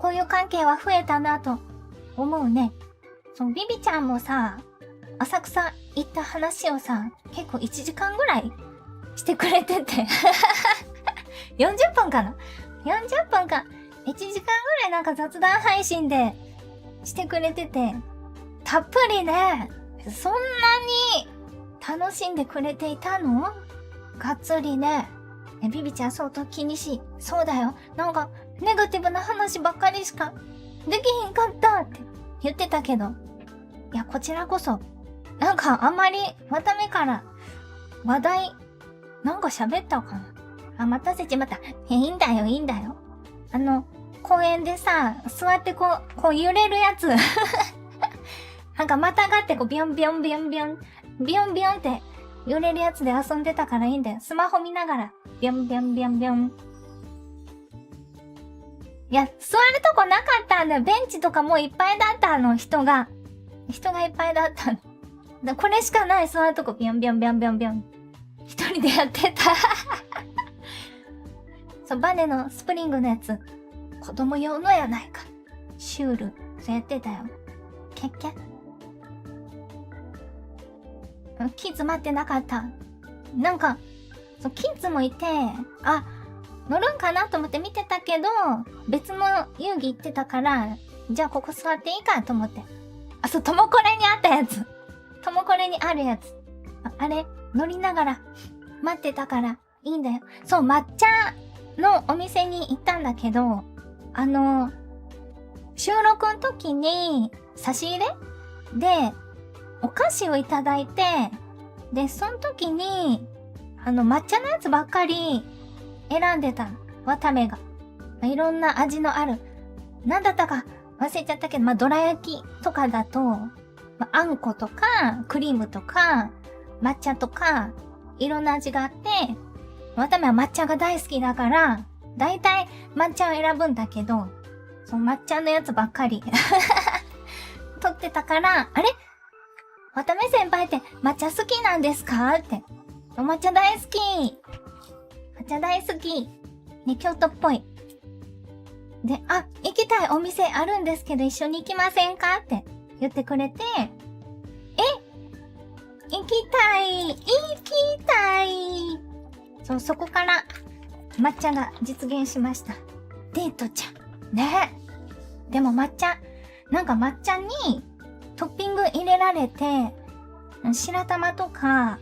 交友関係は増えたなと思うね。ビビちゃんもさ、浅草行った話をさ、結構1時間ぐらいしてくれてて。40分かな ?40 分か。1時間ぐらいなんか雑談配信でしてくれてて、たっぷりね、そんなに楽しんでくれていたの？がっつりね。ビビちゃん相当気にしい。そうだよ。なんか、ネガティブな話ばっかりしかできひんかったって言ってたけど。いや、こちらこそ。なんか、あんまり、また目から話題、なんか喋ったかな。待たせちまった。いいんだよ、いいんだよ。公園でさ、座ってこう揺れるやつ。なんかまたがってビヨンビヨンビヨンビヨン、ビヨンビヨンって揺れるやつで遊んでたからいいんだよ。スマホ見ながら、ビヨンビヨンビヨンビヨン。いや、座るとこなかったんだよ。ベンチとかもういっぱいだった人がいっぱいだったの。これしかない座るとこ、ビヨンビヨンビヨンビヨンビヨン。一人でやってた。そう、バネのスプリングのやつ。子供用のやないか。シュール。そうやってたよ。キャッキャ。キッズ待ってなかった。なんか、そう、キッズもいて、乗るんかなと思って見てたけど、別の遊戯行ってたから、じゃあここ座っていいかと思って。そう、トモコレにあったやつ。トモコレにあるやつ。あれ、乗りながら待ってたからいいんだよ。そう、抹茶のお店に行ったんだけど、収録の時に差し入れでお菓子をいただいて、で、その時に、抹茶のやつばっかり選んでたの。わためが。いろんな味のある。なんだったか忘れちゃったけど、どら焼きとかだと、あんことか、クリームとか、抹茶とか、いろんな味があって、わためは抹茶が大好きだから、だいたい抹茶を選ぶんだけど、その抹茶のやつばっかり取ってたから、あれわため先輩って抹茶好きなんですかって。抹茶大好き。抹茶大好き。ね、京都っぽい。で、行きたいお店あるんですけど一緒に行きませんかって言ってくれて、行きたい。そう、そこから抹茶が実現しました。デートちゃん。ね。でも抹茶、なんか抹茶にトッピング入れられて、白玉とか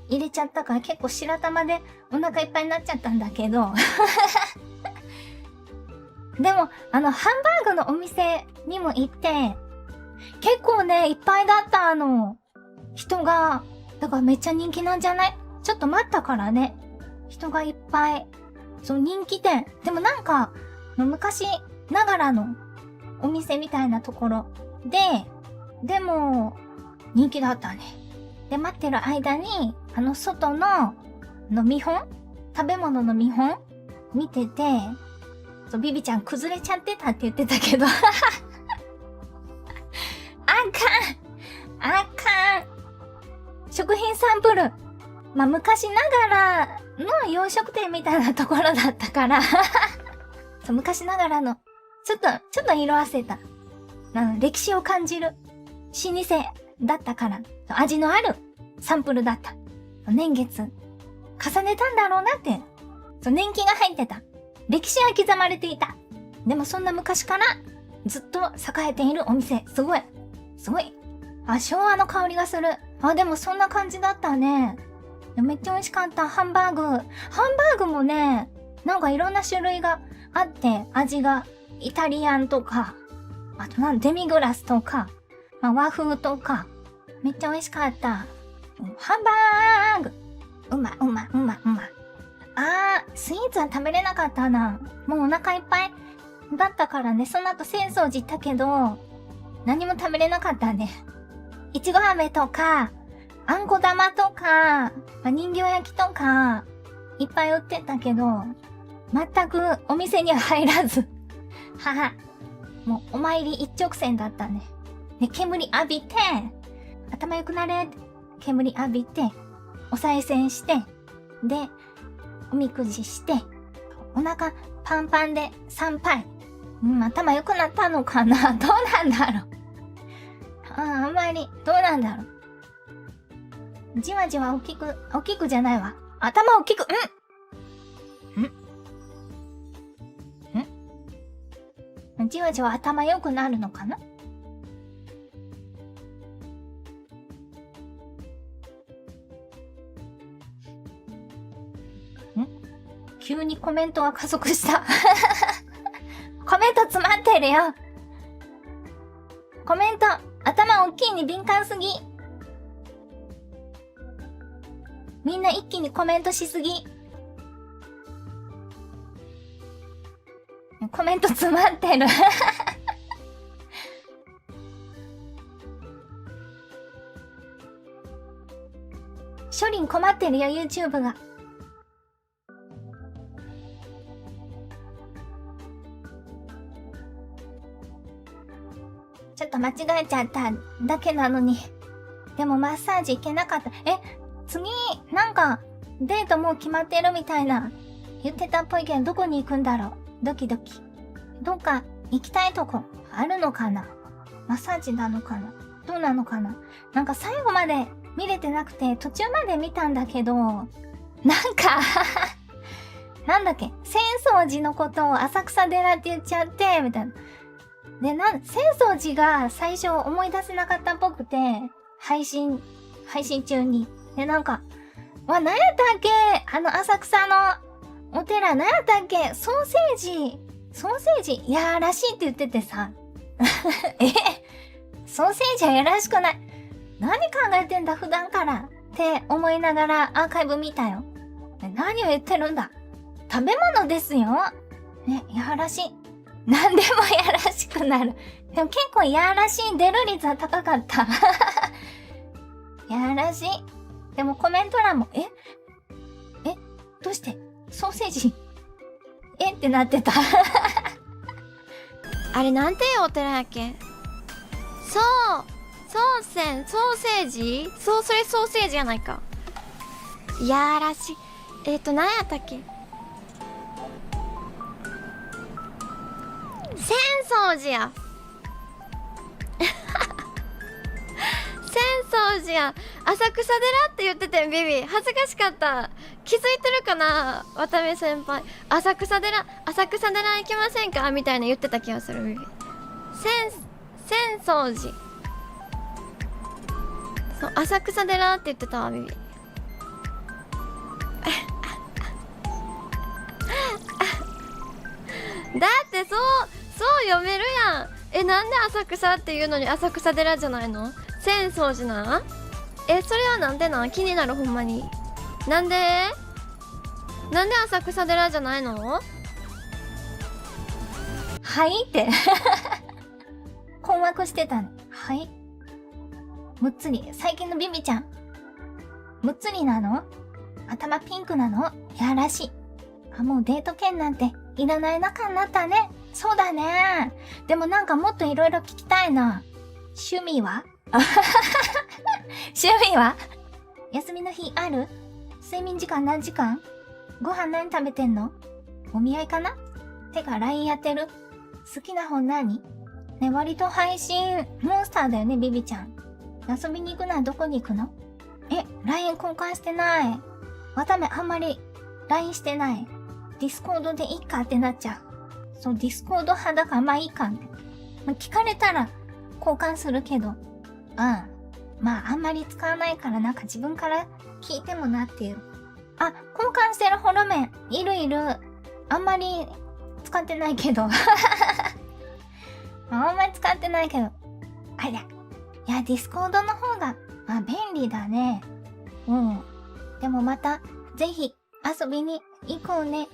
入れちゃったから結構白玉でお腹いっぱいになっちゃったんだけど。でも、ハンバーグのお店にも行って、結構ね、いっぱいだった人が、だからめっちゃ人気なんじゃない？ちょっと待ったからね。人がいっぱい。そう、人気店。でもなんか、昔ながらのお店みたいなところで、でも、人気だったね。で、待ってる間に、外の、見本？食べ物の見本？見てて、そう、ビビちゃん崩れちゃってたって言ってたけど。あかん。食品サンプル。昔ながらの洋食店みたいなところだったから。そう、昔ながらの、ちょっと色あせた。歴史を感じる老舗だったから、味のあるサンプルだった。年月重ねたんだろうなって。そう、年季が入ってた。歴史が刻まれていた。でもそんな昔からずっと栄えているお店。すごい。昭和の香りがする。でもそんな感じだったね。めっちゃ美味しかった。ハンバーグもね、なんかいろんな種類があって、味がイタリアンとか、あとデミグラスとか、和風とか、めっちゃ美味しかった。ハンバーグうま。スイーツは食べれなかったな。もうお腹いっぱいだったからね。その後浅草寺行ったけど、何も食べれなかったね。いちご飴とか、あんこ玉とか、人形焼きとか、いっぱい売ってたけど、全くお店には入らず。もうお参り一直線だったね。で、煙浴びて、頭良くなれって、煙浴びて、お賽銭して、で、おみくじして、お腹パンパンで参拝。頭良くなったのかな。どうなんだろう。あんまり、どうなんだろう。じわじわ大きくじゃないわ。頭大きく、じわじわ頭良くなるのかな。急にコメントが加速した。コメント詰まってるよ。コメント、頭大きいに敏感すぎ。みんな一気にコメントしすぎ。コメント詰まってる。処理に困ってるよ、YouTube が。ちょっと間違えちゃっただけなのに。でもマッサージ行けなかった。次、なんか、デートもう決まってるみたいな。言ってたっぽいけど、どこに行くんだろう。ドキドキ。どっか行きたいとこあるのかな。マッサージなのかな。どうなのかな。なんか最後まで見れてなくて、途中まで見たんだけど、なんか、なんだっけ、浅草寺のことを浅草寺って言っちゃって、みたいな。で、浅草寺が最初思い出せなかったっぽくて、配信中に。で、なんか、何やったっけ、浅草のお寺、何やったっけ、ソーセージ、いやらしいって言っててさ。ソーセージはやらしくない。何考えてんだ、普段から。って思いながらアーカイブ見たよ。何を言ってるんだ。食べ物ですよ。ね、やらしい。何でもやらしくなる。でも結構やらしい出る率は高かった。やらしい。でもコメント欄も、どうしてソーセージってなってた。あれなんていうお寺やっけ。ソーセージそれソーセージやないか。やらしい。何やったっけ。浅草寺や。浅草寺や。浅草寺って言っててん、ビビ。恥ずかしかった。気づいてるかな、渡辺先輩。浅草寺行きませんかみたいな言ってた気がする、ビビ。浅草寺。そう、浅草寺って言ってたわ、ビビ。だってそう読めるやん。なんで浅草っていうのに浅草寺じゃないの。浅草寺な。それはなんでなん、気になる、ほんまに。なんで浅草寺じゃないの。はいって困惑してたね。はい、むっつり。最近のビビちゃんむっつりなの。頭ピンクなの。やらしい。もうデート券なんていらない仲になったね。そうだね。でもなんかもっといろいろ聞きたいな。趣味は趣味は休みの日ある？睡眠時間何時間？ご飯何食べてんの？お見合いかな？てか LINE やってる？好きな本何？ね、割と配信モンスターだよね、ビビちゃん。遊びに行くならどこに行くの？LINE 交換してない。わためあんまり LINE してない。ディスコードでいいかってなっちゃう。そう、ディスコード派だからまあいいかって。聞かれたら交換するけど、まああんまり使わないからなんか自分から聞いてもなっていう。交換してるホロメン、いる。あんまり使ってないけど。あんまり使ってないけど。ありゃ。いや、ディスコードの方が、便利だね。でもまた、ぜひ、遊びに行こうね。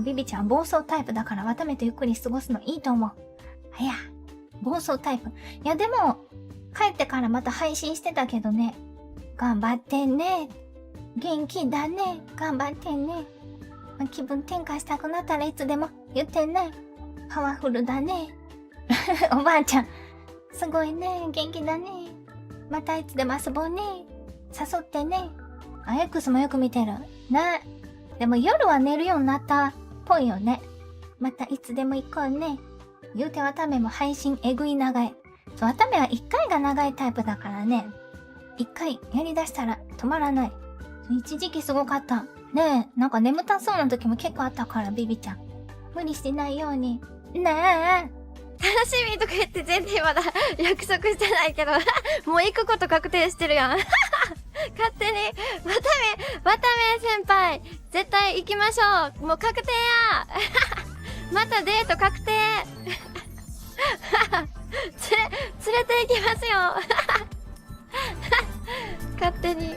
ビビちゃん暴走タイプだから、わためとゆっくり過ごすのいいと思う。暴走タイプ。いや、でも、帰ってからまた配信してたけどね。頑張ってね。元気だね。頑張ってね。気分転換したくなったらいつでも言ってね。パワフルだね。おばあちゃん。すごいね。元気だね。またいつでも遊ぼうね。誘ってね。X もよく見てる。ね。でも夜は寝るようになったっぽいよね。またいつでも行こうね。言うてわためも配信えぐい長い。そう、わためは1回が長いタイプだからね。1回やりだしたら止まらない。一時期すごかった。ねえ、なんか眠たそうな時も結構あったから、ビビちゃん。無理しないように。ねえ。楽しみとか言って全然まだ約束してないけどもう行くこと確定してるやん勝手にわため先輩絶対行きましょう。もう確定やまたデート確定連れて行きますよ勝手に